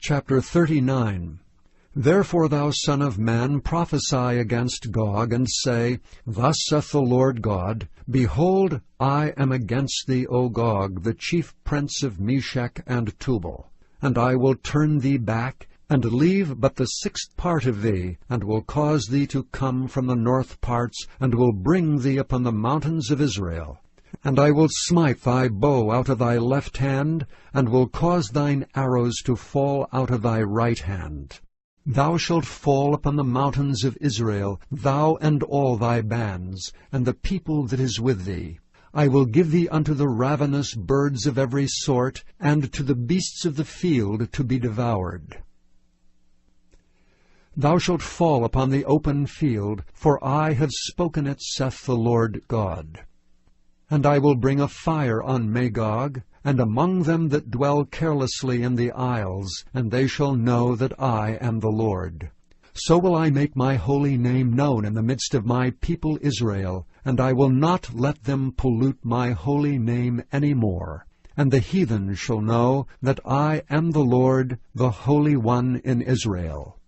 Chapter 39. Therefore, thou son of man, prophesy against Gog, and say, Thus saith the Lord God, Behold, I am against thee, O Gog, the chief prince of Meshech and Tubal. And I will turn thee back, and leave but the 6th part of thee, and will cause thee to come from the north parts, and will bring thee upon the mountains of Israel. And I will smite thy bow out of thy left hand, and will cause thine arrows to fall out of thy right hand. Thou shalt fall upon the mountains of Israel, thou and all thy bands, and the people that is with thee. I will give thee unto the ravenous birds of every sort, and to the beasts of the field to be devoured. Thou shalt fall upon the open field, for I have spoken it, saith the Lord God. And I will bring a fire on Magog, and among them that dwell carelessly in the isles, and they shall know that I am the Lord. So will I make my holy name known in the midst of my people Israel, and I will not let them pollute my holy name any more. And the heathen shall know that I am the Lord, the Holy One in Israel.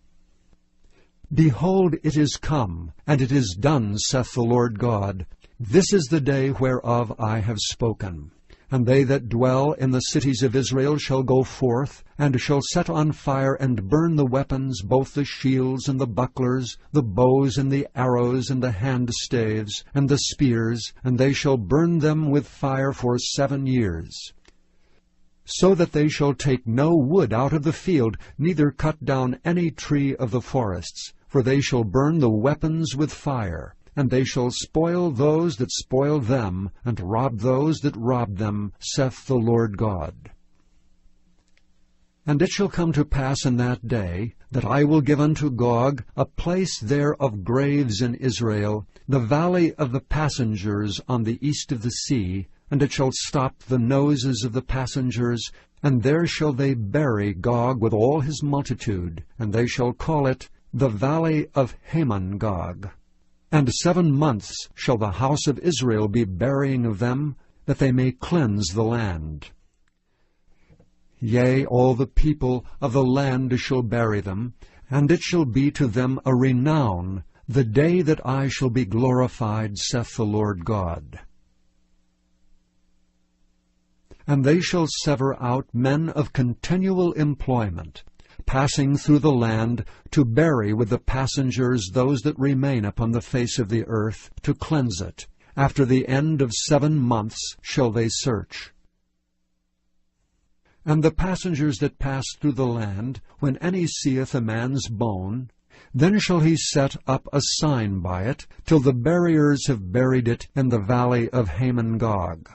Behold, it is come, and it is done, saith the Lord God. This is the day whereof I have spoken. And they that dwell in the cities of Israel shall go forth, and shall set on fire and burn the weapons, both the shields and the bucklers, the bows and the arrows and the handstaves, and the spears, and they shall burn them with fire for 7 years. So that they shall take no wood out of the field, neither cut down any tree of the forests, for they shall burn the weapons with fire. And they shall spoil those that spoiled them, and rob those that robbed them, saith the Lord God. And it shall come to pass in that day, that I will give unto Gog a place there of graves in Israel, the valley of the passengers on the east of the sea, and it shall stop the noses of the passengers, and there shall they bury Gog with all his multitude, and they shall call it the valley of Hamon-Gog. And 7 months shall the house of Israel be burying of them, that they may cleanse the land. Yea, all the people of the land shall bury them, and it shall be to them a renown, the day that I shall be glorified, saith the Lord God. And they shall sever out men of continual employment, passing through the land, to bury with the passengers those that remain upon the face of the earth, to cleanse it. After the end of 7 months shall they search. And the passengers that pass through the land, when any seeth a man's bone, then shall he set up a sign by it, till the buriers have buried it in the valley of Hamon-Gog.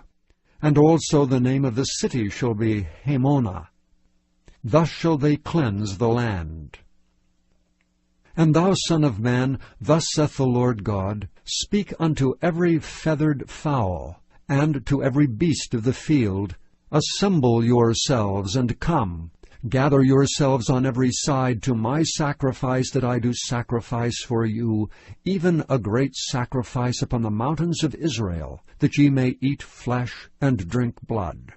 And also the name of the city shall be Hamonah. Thus shall they cleanse the land. And thou, son of man, thus saith the Lord God, Speak unto every feathered fowl, and to every beast of the field, Assemble yourselves, and come, gather yourselves on every side to my sacrifice that I do sacrifice for you, even a great sacrifice upon the mountains of Israel, that ye may eat flesh and drink blood.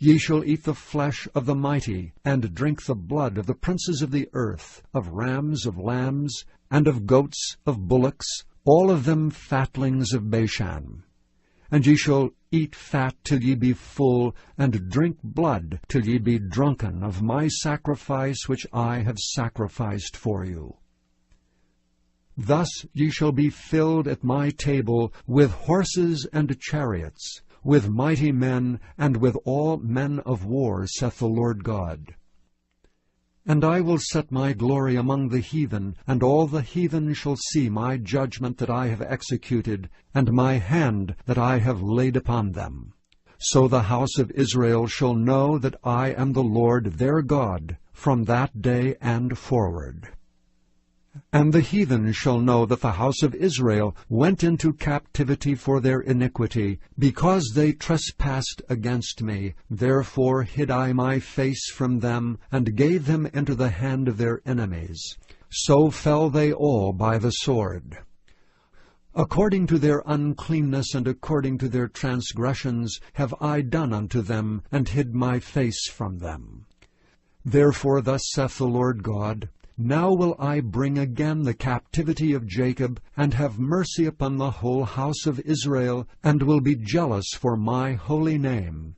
Ye shall eat the flesh of the mighty, and drink the blood of the princes of the earth, of rams, of lambs, and of goats, of bullocks, all of them fatlings of Bashan. And ye shall eat fat till ye be full, and drink blood till ye be drunken of my sacrifice which I have sacrificed for you. Thus ye shall be filled at my table with horses and chariots, with mighty men, and with all men of war, saith the Lord God. And I will set my glory among the heathen, and all the heathen shall see my judgment that I have executed, and my hand that I have laid upon them. So the house of Israel shall know that I am the Lord their God, from that day and forward. And the heathen shall know that the house of Israel went into captivity for their iniquity, because they trespassed against me. Therefore hid I my face from them, and gave them into the hand of their enemies. So fell they all by the sword. According to their uncleanness and according to their transgressions have I done unto them, and hid my face from them. Therefore thus saith the Lord God, Now will I bring again the captivity of Jacob, and have mercy upon the whole house of Israel, and will be jealous for my holy name.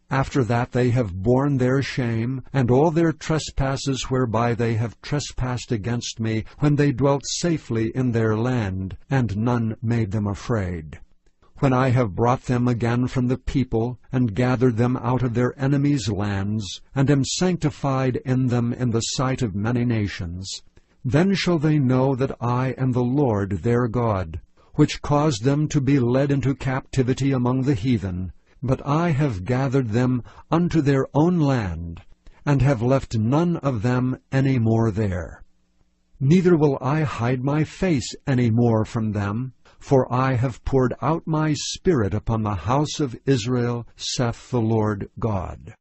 After that they have borne their shame, and all their trespasses whereby they have trespassed against me, when they dwelt safely in their land, and none made them afraid. When I have brought them again from the people, and gathered them out of their enemies' lands, and am sanctified in them in the sight of many nations, then shall they know that I am the Lord their God, which caused them to be led into captivity among the heathen. But I have gathered them unto their own land, and have left none of them any more there. Neither will I hide my face any more from them, for I have poured out my Spirit upon the house of Israel, saith the Lord God.